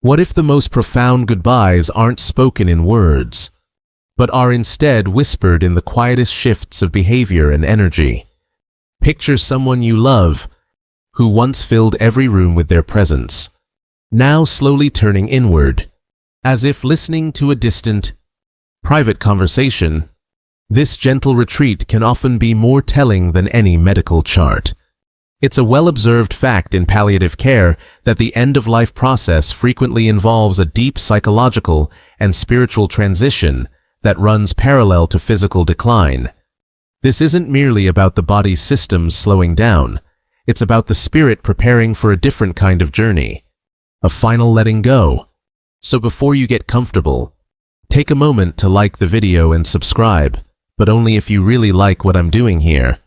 What if the most profound goodbyes aren't spoken in words, but are instead whispered in the quietest shifts of behavior and energy? Picture someone you love, who once filled every room with their presence, now slowly turning inward, as if listening to a distant, private conversation. This gentle retreat can often be more telling than any medical chart. It's a well-observed fact in palliative care that the end-of-life process frequently involves a deep psychological and spiritual transition that runs parallel to physical decline. This isn't merely about the body's systems slowing down, it's about the spirit preparing for a different kind of journey, a final letting go. So before you get comfortable, take a moment to like the video and subscribe, but only if you really like what I'm doing here.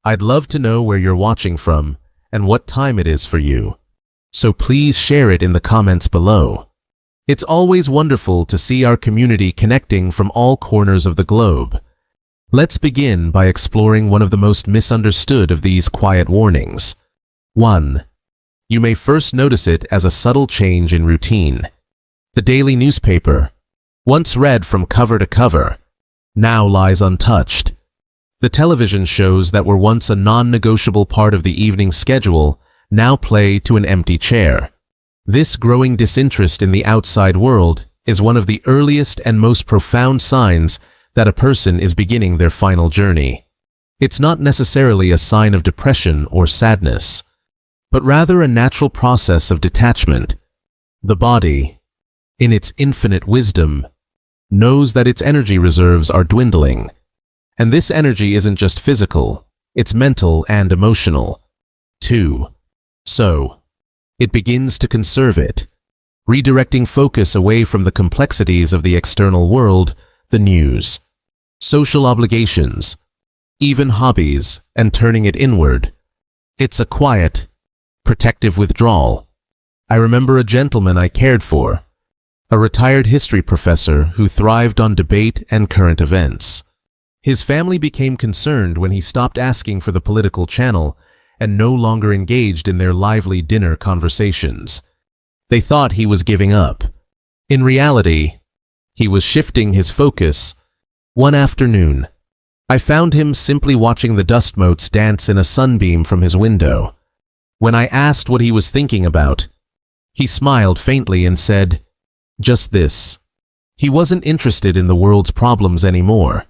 I'd love to know where you're watching from and what time it is for you, so please share it in the comments below. It's always wonderful to see our community connecting from all corners of the globe. Let's begin by exploring one of the most misunderstood of these quiet warnings. 1. You may first notice it as a subtle change in routine. The daily newspaper, once read from cover to cover, now lies untouched. The television shows that were once a non-negotiable part of the evening schedule now play to an empty chair. This growing disinterest in the outside world is one of the earliest and most profound signs that a person is beginning their final journey. It's not necessarily a sign of depression or sadness, but rather a natural process of detachment. The body, in its infinite wisdom, knows that its energy reserves are dwindling. And this energy isn't just physical, it's mental and emotional. 2. So, it begins to conserve it, redirecting focus away from the complexities of the external world, the news, social obligations, even hobbies, and turning it inward. It's a quiet, protective withdrawal. I remember a gentleman I cared for, a retired history professor who thrived on debate and current events. His family became concerned when he stopped asking for the political channel and no longer engaged in their lively dinner conversations. They thought he was giving up. In reality, he was shifting his focus. One afternoon, I found him simply watching the dust motes dance in a sunbeam from his window. When I asked what he was thinking about, he smiled faintly and said, "Just this." He wasn't interested in the world's problems anymore.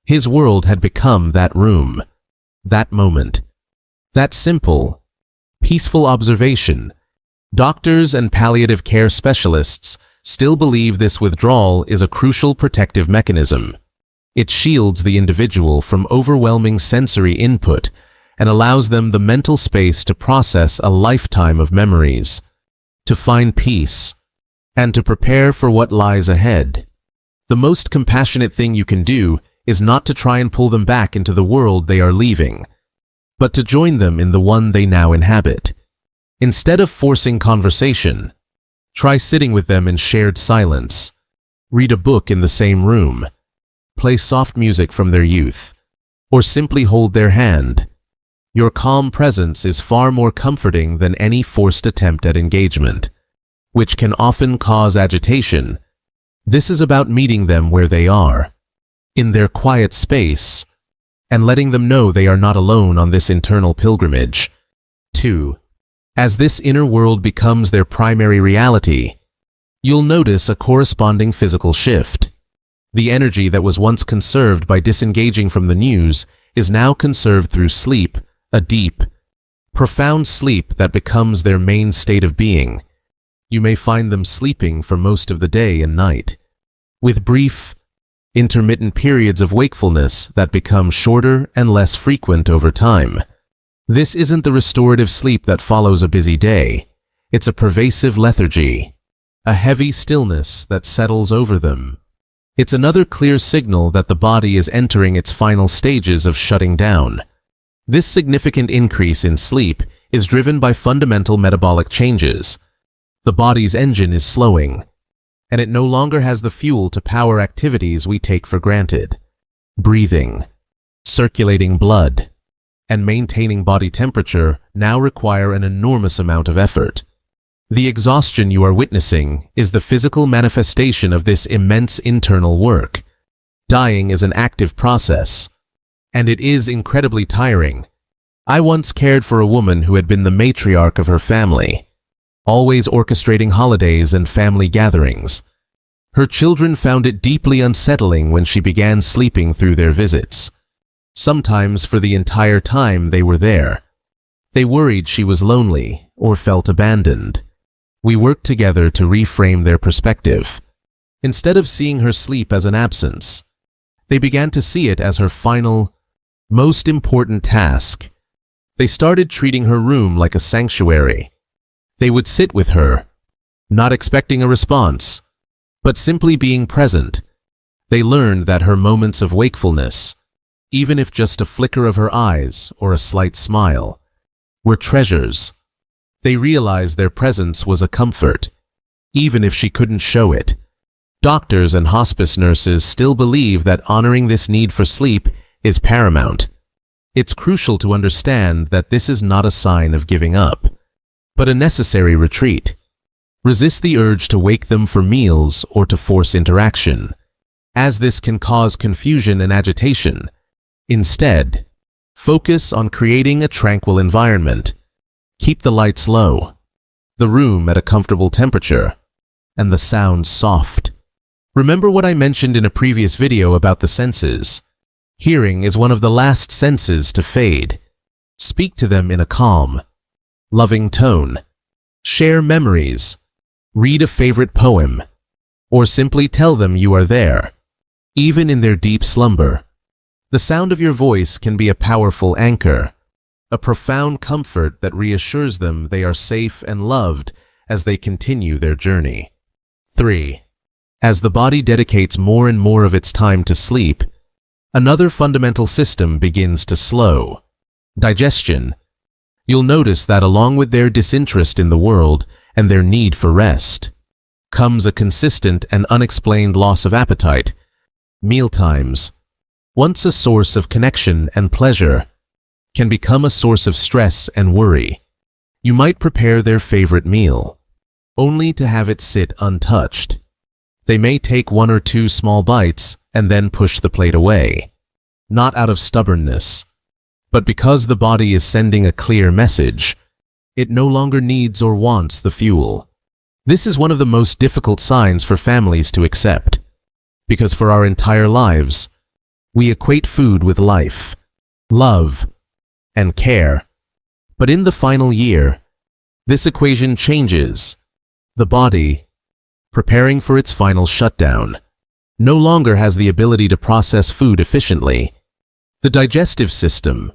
His world had become that room, that moment, that simple, peaceful observation. Doctors and palliative care specialists still believe this withdrawal is a crucial protective mechanism. It shields the individual from overwhelming sensory input and allows them the mental space to process a lifetime of memories, to find peace, and to prepare for what lies ahead. The most compassionate thing you can do is not to try and pull them back into the world they are leaving, but to join them in the one they now inhabit. Instead of forcing conversation, try sitting with them in shared silence. Read a book in the same room. Play soft music from their youth, or simply hold their hand. Your calm presence is far more comforting than any forced attempt at engagement, which can often cause agitation. This is about meeting them where they are, in their quiet space, and letting them know they are not alone on this internal pilgrimage. 2. As this inner world becomes their primary reality, you'll notice a corresponding physical shift. The energy that was once conserved by disengaging from the news is now conserved through sleep, a deep, profound sleep that becomes their main state of being. You may find them sleeping for most of the day and night, with brief, intermittent periods of wakefulness that become shorter and less frequent over time. This isn't the restorative sleep that follows a busy day. It's a pervasive lethargy, a heavy stillness that settles over them. It's another clear signal that the body is entering its final stages of shutting down. This significant increase in sleep is driven by fundamental metabolic changes. The body's engine is slowing, and it no longer has the fuel to power activities we take for granted. Breathing, circulating blood, and maintaining body temperature now require an enormous amount of effort. The exhaustion you are witnessing is the physical manifestation of this immense internal work. Dying is an active process, and it is incredibly tiring. I once cared for a woman who had been the matriarch of her family, always orchestrating holidays and family gatherings. Her children found it deeply unsettling when she began sleeping through their visits, sometimes for the entire time they were there. They worried she was lonely or felt abandoned. We worked together to reframe their perspective. Instead of seeing her sleep as an absence, they began to see it as her final, most important task. They started treating her room like a sanctuary. They would sit with her, not expecting a response, but simply being present. They learned that her moments of wakefulness, even if just a flicker of her eyes or a slight smile, were treasures. They realized their presence was a comfort, even if she couldn't show it. Doctors and hospice nurses still believe that honoring this need for sleep is paramount. It's crucial to understand that this is not a sign of giving up, but a necessary retreat. Resist the urge to wake them for meals or to force interaction, as this can cause confusion and agitation. Instead, focus on creating a tranquil environment. Keep the lights low, the room at a comfortable temperature, and the sounds soft. Remember what I mentioned in a previous video about the senses. Hearing is one of the last senses to fade. Speak to them in a calm, loving tone. Share memories. Read a favorite poem. Or simply tell them you are there, even in their deep slumber. The sound of your voice can be a powerful anchor, a profound comfort that reassures them they are safe and loved as they continue their journey. 3. As the body dedicates more and more of its time to sleep, another fundamental system begins to slow: digestion. You'll notice that along with their disinterest in the world and their need for rest, comes a consistent and unexplained loss of appetite. Mealtimes, once a source of connection and pleasure, can become a source of stress and worry. You might prepare their favorite meal, only to have it sit untouched. They may take 1 or 2 small bites and then push the plate away, not out of stubbornness, but because the body is sending a clear message. It no longer needs or wants the fuel. This is one of the most difficult signs for families to accept, because for our entire lives, we equate food with life, love, and care. But in the final year, this equation changes. The body, preparing for its final shutdown, no longer has the ability to process food efficiently. The digestive system,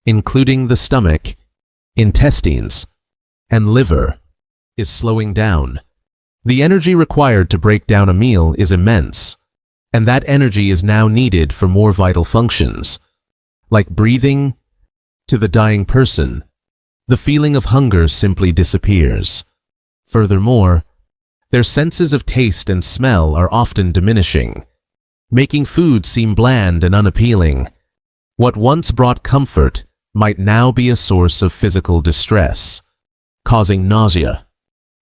including the stomach, intestines, and liver, is slowing down. The energy required to break down a meal is immense, and that energy is now needed for more vital functions, like breathing. To the dying person, the feeling of hunger simply disappears. Furthermore, their senses of taste and smell are often diminishing, making food seem bland and unappealing. What once brought comfort might now be a source of physical distress, causing nausea,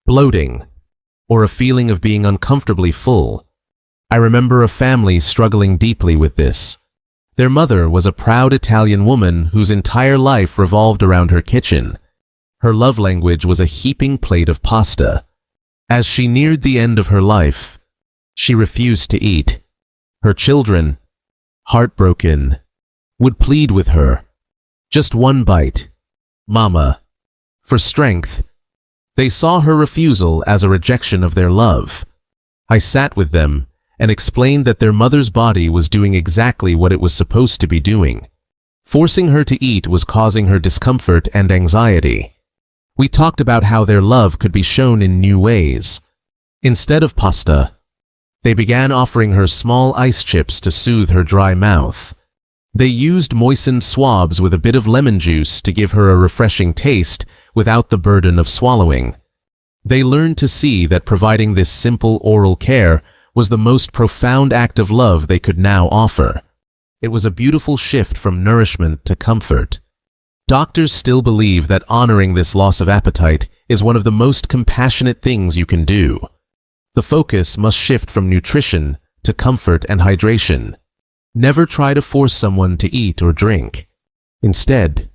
bloating, or a feeling of being uncomfortably full. I remember a family struggling deeply with this. Their mother was a proud Italian woman whose entire life revolved around her kitchen. Her love language was a heaping plate of pasta. As she neared the end of her life, she refused to eat. Her children, heartbroken, would plead with her, "Just one bite, Mama." For strength, they saw her refusal as a rejection of their love. I sat with them and explained that their mother's body was doing exactly what it was supposed to be doing. Forcing her to eat was causing her discomfort and anxiety. We talked about how their love could be shown in new ways. Instead of pasta, they began offering her small ice chips to soothe her dry mouth. They used moistened swabs with a bit of lemon juice to give her a refreshing taste without the burden of swallowing. They learned to see that providing this simple oral care was the most profound act of love they could now offer. It was a beautiful shift from nourishment to comfort. Doctors still believe that honoring this loss of appetite is one of the most compassionate things you can do. The focus must shift from nutrition to comfort and hydration. Never try to force someone to eat or drink. Instead,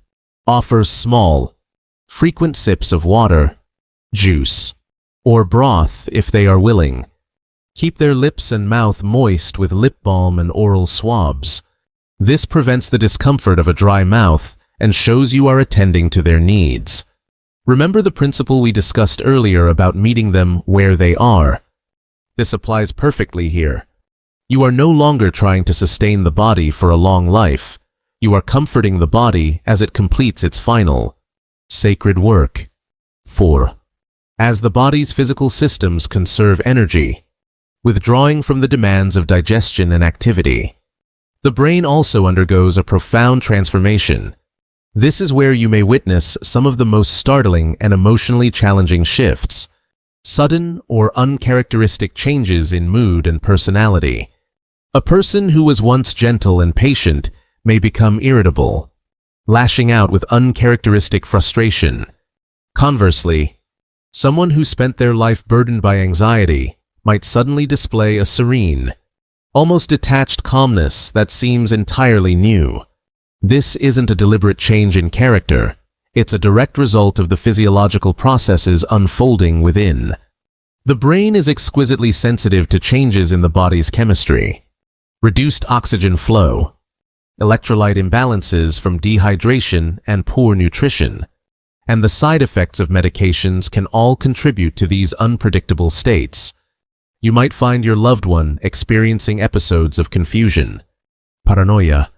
offer small, frequent sips of water, juice, or broth if they are willing. Keep their lips and mouth moist with lip balm and oral swabs. This prevents the discomfort of a dry mouth and shows you are attending to their needs. Remember the principle we discussed earlier about meeting them where they are. This applies perfectly here. You are no longer trying to sustain the body for a long life. You are comforting the body as it completes its final, sacred work. 4. As the body's physical systems conserve energy, withdrawing from the demands of digestion and activity, the brain also undergoes a profound transformation. This is where you may witness some of the most startling and emotionally challenging shifts, sudden or uncharacteristic changes in mood and personality. A person who was once gentle and patient may become irritable, lashing out with uncharacteristic frustration. Conversely, someone who spent their life burdened by anxiety might suddenly display a serene, almost detached calmness that seems entirely new. This isn't a deliberate change in character. It's a direct result of the physiological processes unfolding within. The brain is exquisitely sensitive to changes in the body's chemistry. Reduced oxygen flow, electrolyte imbalances from dehydration and poor nutrition, and the side effects of medications can all contribute to these unpredictable states. You might find your loved one experiencing episodes of confusion, paranoia,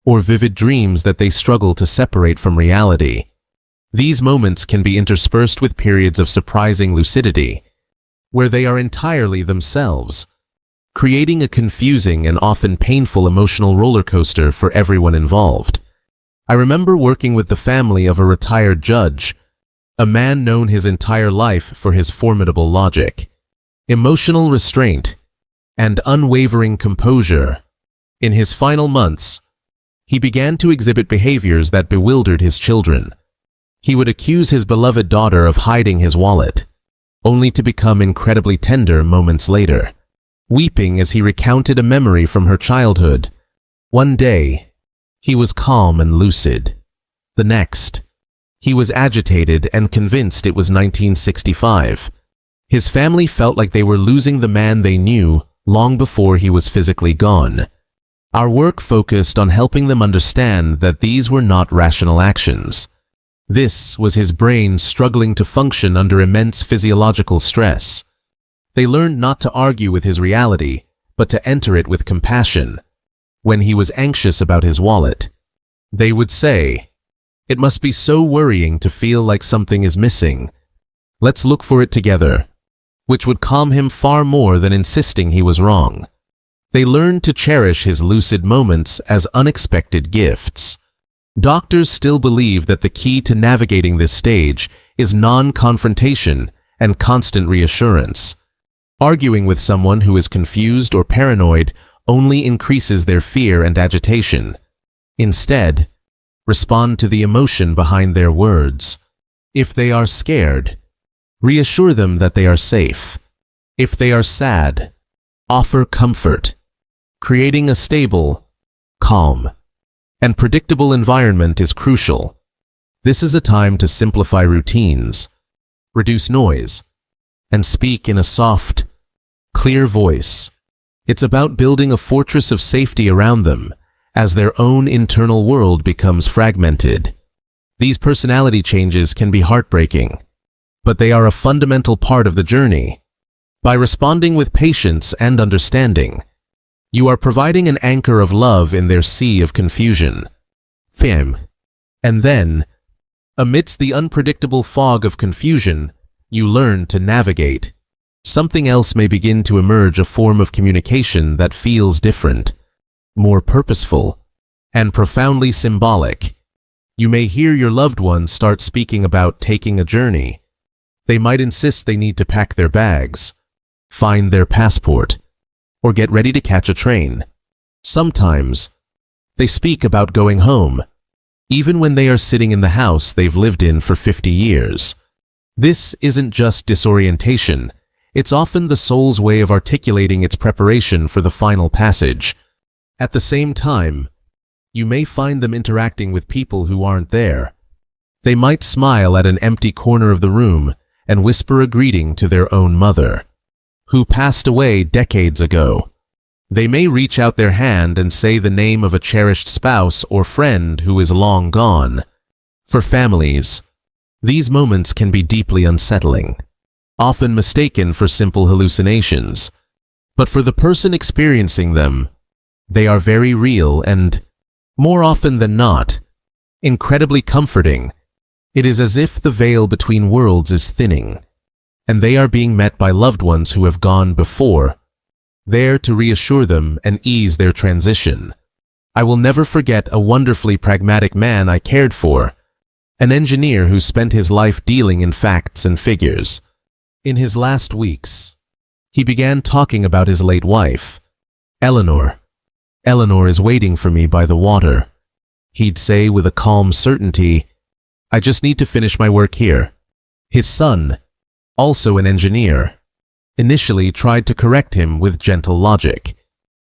or vivid dreams that they struggle to separate from reality. These moments can be interspersed with periods of surprising lucidity, where they are entirely themselves, creating a confusing and often painful emotional roller coaster for everyone involved. I remember working with the family of a retired judge, a man known his entire life for his formidable logic, emotional restraint, and unwavering composure. In his final months, he began to exhibit behaviors that bewildered his children. He would accuse his beloved daughter of hiding his wallet, only to become incredibly tender moments later, weeping as he recounted a memory from her childhood. One day, he was calm and lucid. The next, he was agitated and convinced it was 1965. His family felt like they were losing the man they knew long before he was physically gone. Our work focused on helping them understand that these were not rational actions. This was his brain struggling to function under immense physiological stress. They learned not to argue with his reality, but to enter it with compassion. When he was anxious about his wallet, they would say, "It must be so worrying to feel like something is missing. Let's look for it together," which would calm him far more than insisting he was wrong. They learned to cherish his lucid moments as unexpected gifts. Doctors still believe that the key to navigating this stage is non-confrontation and constant reassurance. Arguing with someone who is confused or paranoid only increases their fear and agitation. Instead, respond to the emotion behind their words. If they are scared, reassure them that they are safe. If they are sad, offer comfort. Creating a stable, calm, and predictable environment is crucial. This is a time to simplify routines, reduce noise, and speak in a soft, clear voice. It's about building a fortress of safety around them as their own internal world becomes fragmented. These personality changes can be heartbreaking, but they are a fundamental part of the journey. By responding with patience and understanding, you are providing an anchor of love in their sea of confusion. And then, amidst the unpredictable fog of confusion, you learn to navigate. Something else may begin to emerge, a form of communication that feels different, more purposeful, and profoundly symbolic. You may hear your loved ones start speaking about taking a journey. They might insist they need to pack their bags, find their passport, or get ready to catch a train. Sometimes, they speak about going home, even when they are sitting in the house they've lived in for 50 years. This isn't just disorientation, it's often the soul's way of articulating its preparation for the final passage. At the same time, you may find them interacting with people who aren't there. They might smile at an empty corner of the room and whisper a greeting to their own mother, who passed away decades ago. They may reach out their hand and say the name of a cherished spouse or friend who is long gone. For families, these moments can be deeply unsettling, often mistaken for simple hallucinations. But for the person experiencing them, they are very real and, more often than not, incredibly comforting. It is as if the veil between worlds is thinning, and they are being met by loved ones who have gone before, there to reassure them and ease their transition. I will never forget a wonderfully pragmatic man I cared for, an engineer who spent his life dealing in facts and figures. In his last weeks, he began talking about his late wife, Eleanor. Eleanor is waiting for me by the water. He'd say with a calm certainty, I just need to finish my work here. His son, also an engineer, initially tried to correct him with gentle logic.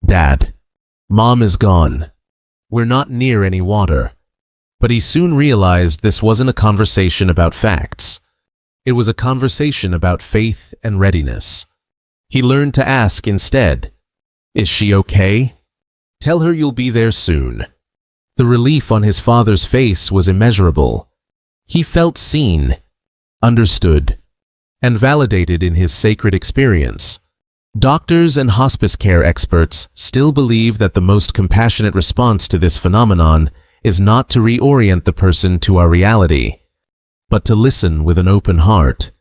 Dad, Mom is gone. We're not near any water. But he soon realized this wasn't a conversation about facts. It was a conversation about faith and readiness. He learned to ask instead, is she okay? Tell her you'll be there soon. The relief on his father's face was immeasurable. He felt seen, understood, and validated in his sacred experience. Doctors and hospice care experts still believe that the most compassionate response to this phenomenon is not to reorient the person to our reality, but to listen with an open heart.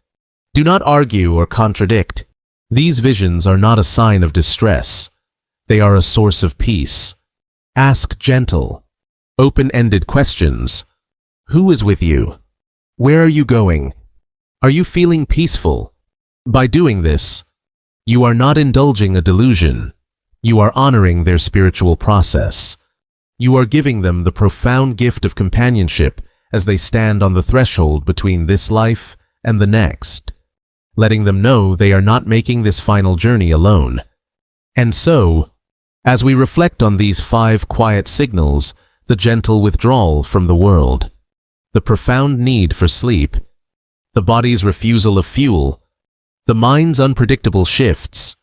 Do not argue or contradict. These visions are not a sign of distress. They are a source of peace. Ask gentle, open-ended questions. Who is with you? Where are you going? Are you feeling peaceful? By doing this, you are not indulging a delusion. You are honoring their spiritual process. You are giving them the profound gift of companionship as they stand on the threshold between this life and the next, letting them know they are not making this final journey alone. And so, as we reflect on these 5 quiet signals, the gentle withdrawal from the world, the profound need for sleep, the body's refusal of fuel, the mind's unpredictable shifts,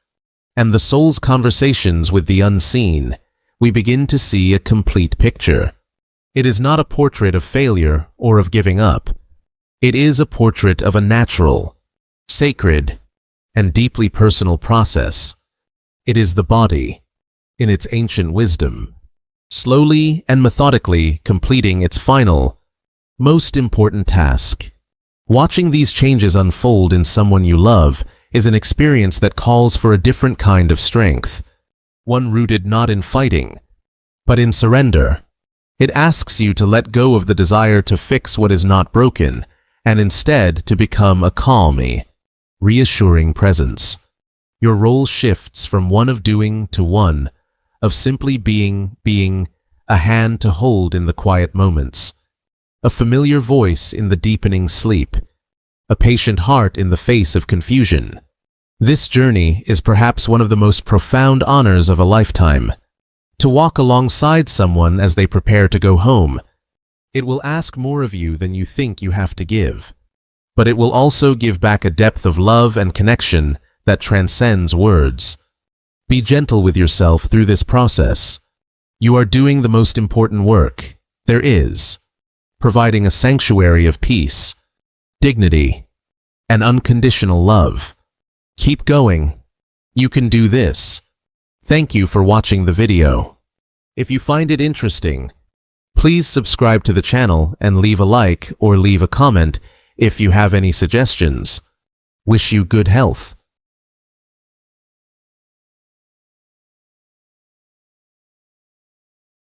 and the soul's conversations with the unseen, we begin to see a complete picture. It is not a portrait of failure or of giving up. It is a portrait of a natural, sacred, and deeply personal process. It is the body, in its ancient wisdom, slowly and methodically completing its final, most important task. Watching these changes unfold in someone you love is an experience that calls for a different kind of strength, one rooted not in fighting, but in surrender. It asks you to let go of the desire to fix what is not broken, and instead to become a calming, reassuring presence. Your role shifts from one of doing to one of simply being, a hand to hold in the quiet moments, a familiar voice in the deepening sleep, a patient heart in the face of confusion. This journey is perhaps one of the most profound honors of a lifetime. To walk alongside someone as they prepare to go home. It will ask more of you than you think you have to give, but it will also give back a depth of love and connection that transcends words. Be gentle with yourself through this process. You are doing the most important work there is, providing a sanctuary of peace, dignity, and unconditional love. Keep going. You can do this. Thank you for watching the video. If you find it interesting, please subscribe to the channel and leave a like or leave a comment if you have any suggestions. Wish you good health.